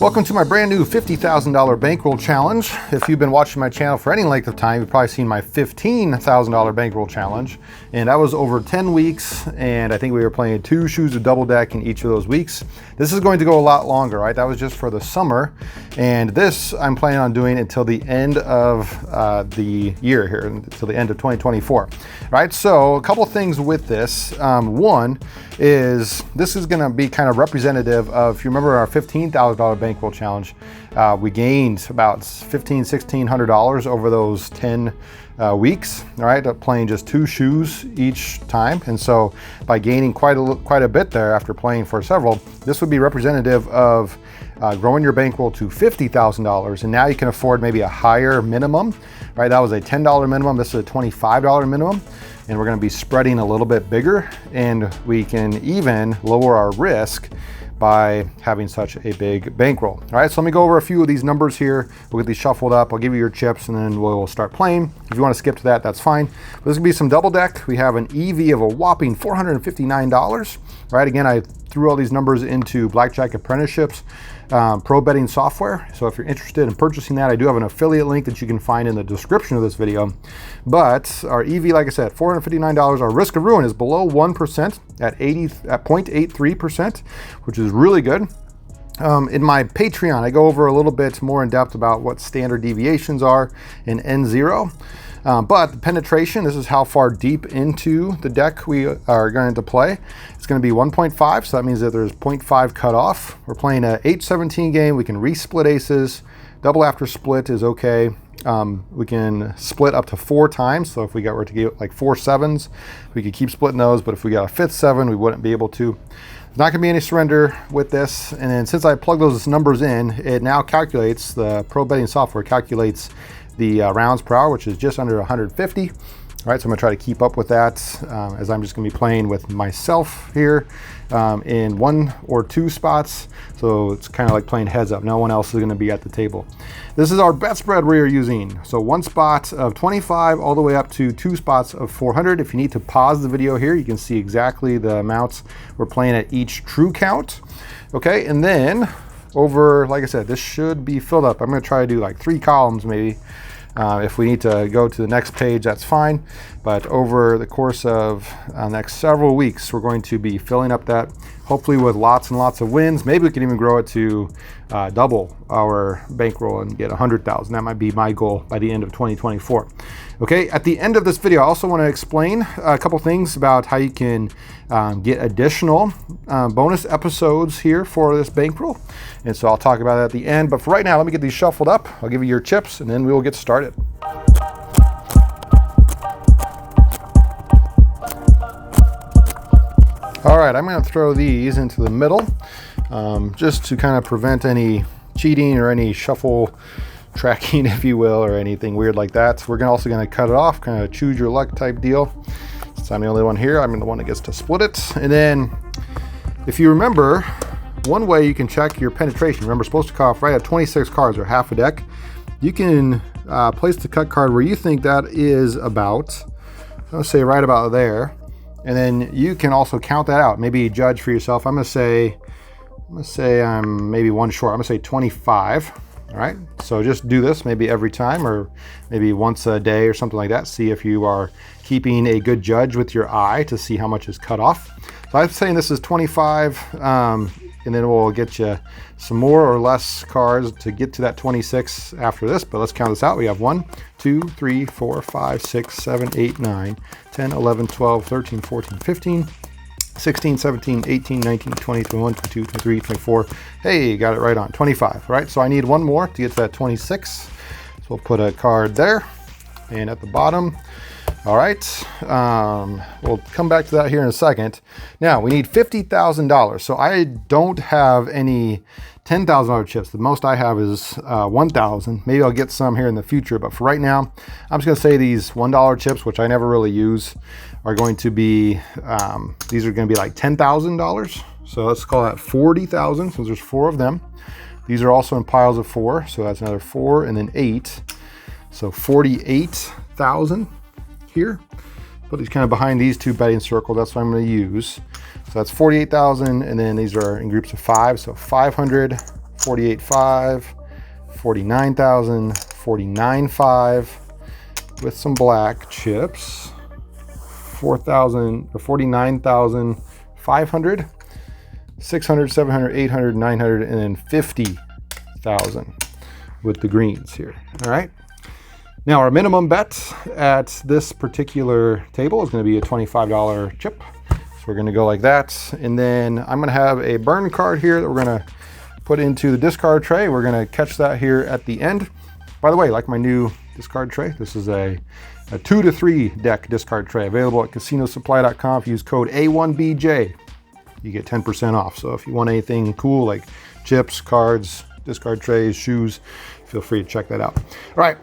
Welcome to my brand new $50,000 bankroll challenge. If you've been watching my channel for any length of time, you've probably seen my $15,000 bankroll challenge. And that was over 10 weeks, and I think we were playing 2 shoes of double deck in each of those weeks. This is going to go a lot longer, right? That was just for the summer. And this I'm planning on doing until the end of the year here, until the end of 2024, right? So a couple things with this. One is this is gonna be kind of representative of, if you remember our $15,000 bankroll challenge, we gained about $1,600 over those 10 weeks, all right, playing just 2 shoes each time. And so by gaining quite a bit there after playing for several, this would be representative of growing your bankroll to $50,000, and now you can afford maybe a higher minimum, right? That was a $10 minimum, this is a $25 minimum, and we're gonna be spreading a little bit bigger, and we can even lower our risk by having such a big bankroll. All right, so let me go over a few of these numbers here. We'll get these shuffled up. I'll give you your chips and then we'll start playing. If you want to skip to that, that's fine. But this is gonna be some double deck. We have an EV of a whopping $459. Right, again, I threw all these numbers into Blackjack apprenticeships, pro betting software. So if you're interested in purchasing that, I do have an affiliate link that you can find in the description of this video. But our EV, like I said, $459. Our risk of ruin is below 1% at 0.83%, which is really good. In my Patreon, I go over a little bit more in depth about what standard deviations are in N0. But the penetration, this is how far deep into the deck we are going to play. It's going to be 1.5, so that means that there's 0.5 cut off. We're playing a 8-17 game. We can re-split aces. Double after split is okay. We can split up to 4 times. So if we were to get like 4 7s, we could keep splitting those. But if we got a 5th 7, we wouldn't be able to. There's not going to be any surrender with this. And then since I plug those numbers in, it now calculates, the pro betting software calculates the rounds per hour, which is just under 150. All right, so I'm gonna try to keep up with that as I'm just gonna be playing with myself here in 1 or 2 spots. So it's kind of like playing heads up. No one else is gonna be at the table. This is our bet spread we are using. So 1 spot of 25 all the way up to 2 spots of 400. If you need to pause the video here, you can see exactly the amounts we're playing at each true count. Okay, and then over, like I said, this should be filled up. I'm gonna try to do like 3 columns maybe. If we need to go to the next page, that's fine. But over the course of the next several weeks, we're going to be filling up that, hopefully with lots and lots of wins. Maybe we can even grow it to double our bankroll and get 100,000. That might be my goal by the end of 2024. Okay, at the end of this video, I also want to explain a couple things about how you can get additional bonus episodes here for this bankroll. And so I'll talk about that at the end. But for right now, let me get these shuffled up. I'll give you your chips and then we will get started. All right, I'm going to throw these into the middle just to kind of prevent any cheating or any shuffle tracking, if you will, or anything weird like that. So we're also going to cut it off, kind of choose your luck type deal. Since I'm the only one here, I'm the one that gets to split it. And then if you remember, one way you can check your penetration, remember, supposed to cut off right at 26 cards or half a deck. You can place the cut card where you think that is about, let's say right about there. And then you can also count that out. Maybe judge for yourself. I'm gonna say I'm maybe 1 short. I'm gonna say 25. All right. So just do this maybe every time, or maybe once a day or something like that. See if you are keeping a good judge with your eye to see how much is cut off. So I'm saying this is 25, and then we'll get you some more or less cards to get to that 26 after this. But let's count this out. We have 1, 2, 3, 4, 5, 6, 7, 8, 9, 10, 11, 12, 13, 14, 15, 16, 17, 18, 19, 20, 21, 22, 23, 24. Hey, got it right on, 25, right? So I need 1 more to get to that 26. So we'll put a card there and at the bottom. All right, we'll come back to that here in a second. Now we need $50,000. So I don't have any $10,000 chips. The most I have is 1,000. Maybe I'll get some here in the future, but for right now, I'm just gonna say these $1 chips, which I never really use, are going to be, these are gonna be like $10,000. So let's call that 40,000 since there's 4 of them. These are also in piles of 4. So that's another 4 and then 8. So 48,000 here. Put these kind of behind these 2 betting circles. That's what I'm going to use. So that's 48,000, and then these are in groups of 5. So 500, 48.5, 49,000, 49.5 with some black chips, 4,000 or 49,500, 600, 700, 800, 900, and then 50,000 with the greens here. All right. Now our minimum bet at this particular table is going to be a $25 chip. So we're going to go like that. And then I'm going to have a burn card here that we're going to put into the discard tray. We're going to catch that here at the end. By the way, like my new discard tray, this is a 2 to 3 deck discard tray available at casinosupply.com. If you use code A1BJ, you get 10% off. So if you want anything cool like chips, cards, discard trays, shoes, feel free to check that out. All right,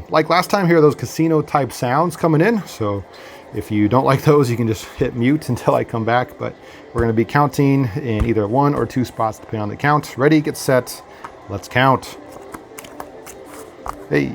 like last time, here are those casino type sounds coming in. So if you don't like those, you can just hit mute until I come back. But we're going to be counting in either 1 or 2 spots depending on the count. Ready, get set, let's count. Hey.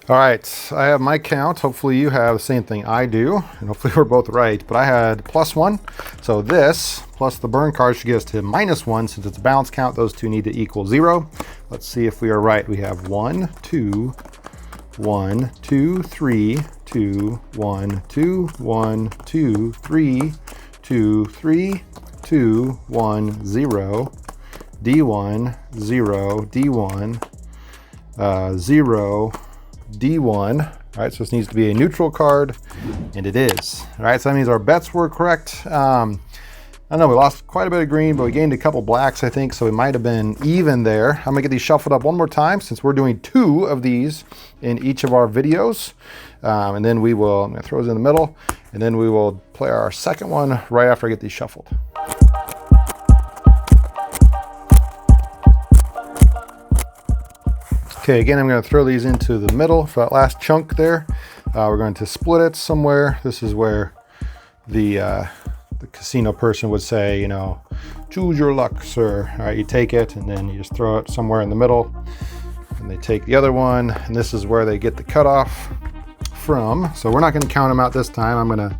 All right, I have my count. Hopefully you have the same thing I do, and hopefully we're both right. But I had +1, so this plus the burn card should get us to -1. Since it's a balance count, those two need to equal 0. Let's see if we are right. We have 1, 2, 1, 2, 3, 2, 1, 2, 1, 2, 3, 2, 3, 2, 1, 0. D1, 0, D1, 0, D1. All right, so this needs to be a neutral card, and it is. All right, so that means our bets were correct. I don't know, we lost quite a bit of green, but we gained a couple blacks, I think, so we might have been even there. I'm gonna get these shuffled up one more time since we're doing 2 of these in each of our videos. And then we will, I'm gonna throw those in the middle, and then we will play our second one right after I get these shuffled. Okay, again, I'm going to throw these into the middle for that last chunk there. We're going to split it somewhere. This is where the casino person would say, you know, choose your luck, sir. All right, you take it, and then you just throw it somewhere in the middle. And they take the other one, and this is where they get the cutoff from. So we're not going to count them out this time. I'm going to,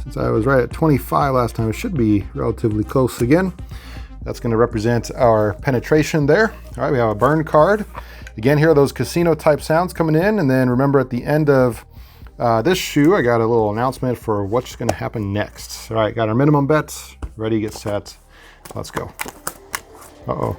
since I was right at 25 last time, it should be relatively close again. That's going to represent our penetration there. All right, we have a burn card. Again, here are those casino type sounds coming in. And then remember at the end of this shoe, I got a little announcement for what's going to happen next. All right, got our minimum bets. Ready, get set. Let's go. Uh-oh.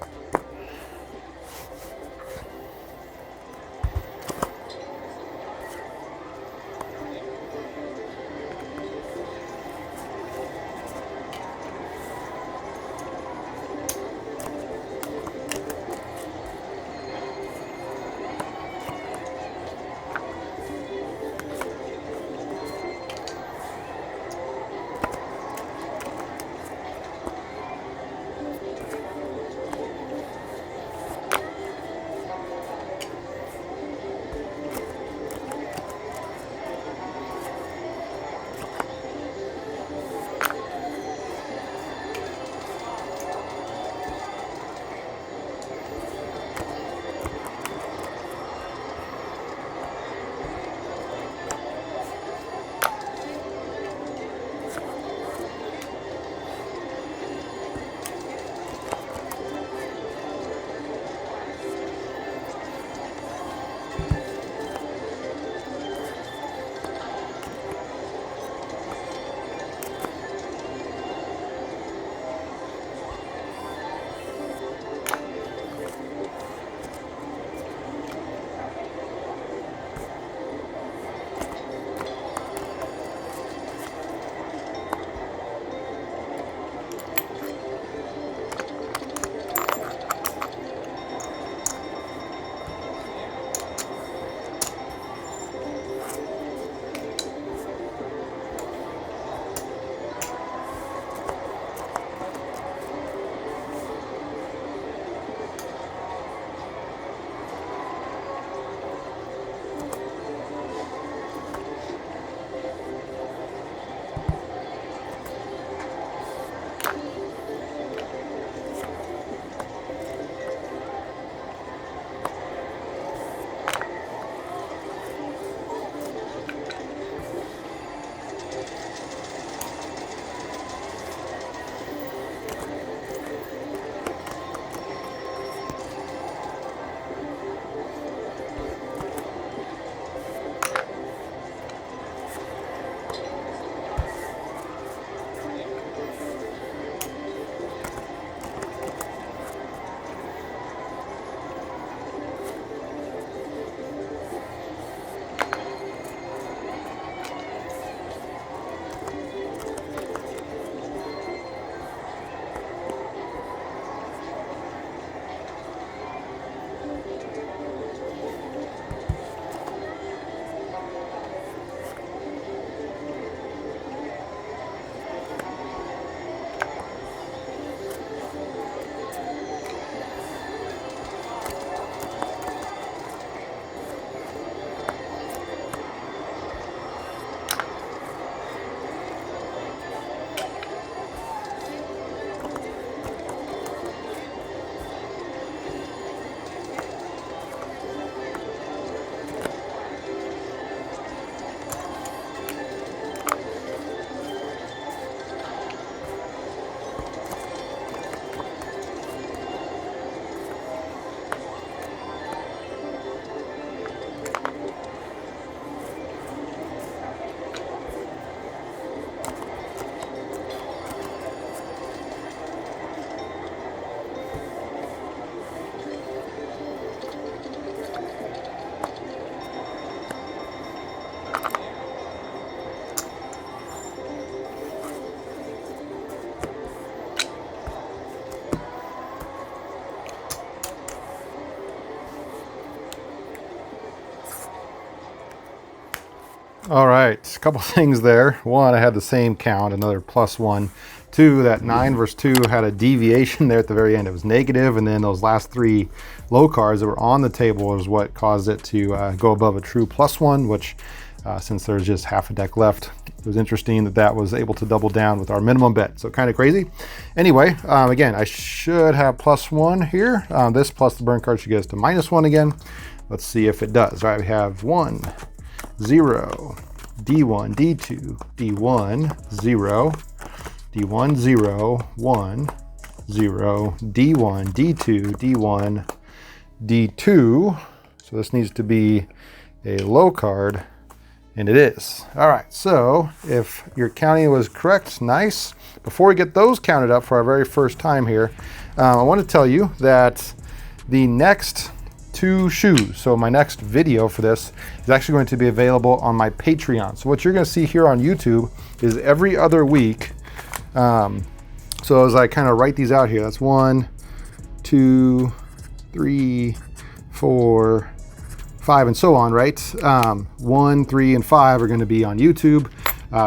All right, a couple things there. One, I had the same count, another +1. Two, that 9 versus 2 had a deviation there at the very end. It was negative, and then those last 3 low cards that were on the table is what caused it to go above a true +1, which since there's just half a deck left, it was interesting that that was able to double down with our minimum bet. So kind of crazy. Anyway, again, I should have +1 here. This plus the burn card should get us to -1 again. Let's see if it does. All right, we have 1, 0, D1, D2, D1, 0, D1, 0, 1, 0, D1, D2, D1, D2. So this needs to be a low card, and it is. All right, so if your counting was correct, nice. Before we get those counted up for our very first time here, I want to tell you that the next 2 shoes, so my next video for this is actually going to be available on my Patreon. So what you're going to see here on YouTube is every other week. So as I kind of write these out here, that's 1, 2, 3, 4, 5, and so on, right? 1, 3, and 5 are going to be on YouTube.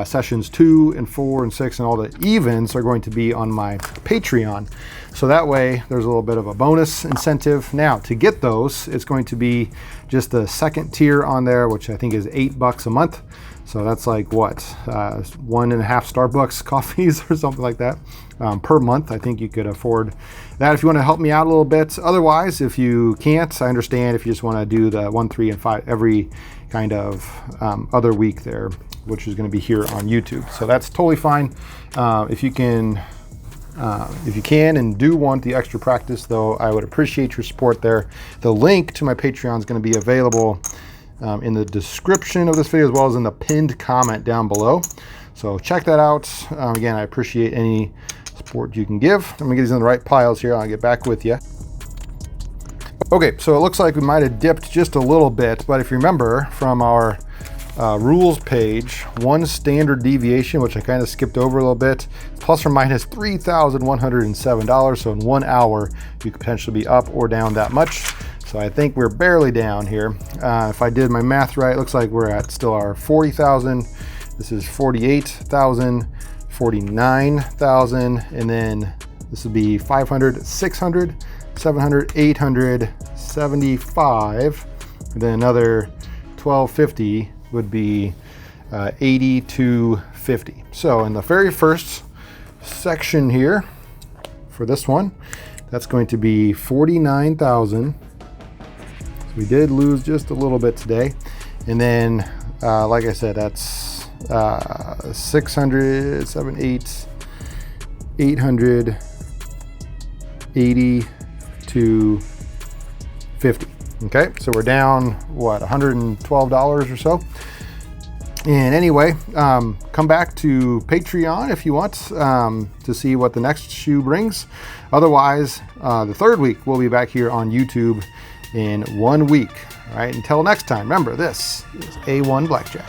Sessions 2 and 4 and 6 and all the evens are going to be on my Patreon. So that way there's a little bit of a bonus incentive. Now to get those, it's going to be just the second tier on there, which I think is $8 a month. So that's like what, 1.5 Starbucks coffees or something like that per month. I think you could afford that if you want to help me out a little bit. Otherwise, if you can't, I understand if you just want to do the 1, 3, and 5 every kind of other week there, which is going to be here on YouTube. So that's totally fine. If you can and do want the extra practice, though, I would appreciate your support there. The link to my Patreon is going to be available in the description of this video, as well as in the pinned comment down below. So check that out. Again, I appreciate any support you can give. I'm gonna get these in the right piles here. I'll get back with you. Okay, so it looks like we might have dipped just a little bit, but if you remember from our rules page, one standard deviation, which I kind of skipped over a little bit, plus or minus $3,107. So in 1 hour, you could potentially be up or down that much. So I think we're barely down here. If I did my math right, it looks like we're at still our 40,000. This is 48,000, 49,000, and then this would be 500, 600, 700, 800, 75, and then another 1250 would be 8250. So in the very first section here for this one, that's going to be 49,000. We did lose just a little bit today. And then, like I said, that's 600, 7, 8, 800, 80 to 50. Okay, so we're down, what, $112 or so? And anyway, come back to Patreon if you want to see what the next shoe brings. Otherwise, the third week, we'll be back here on YouTube in 1 week. All right, until next time, remember, this is A1 Blackjack.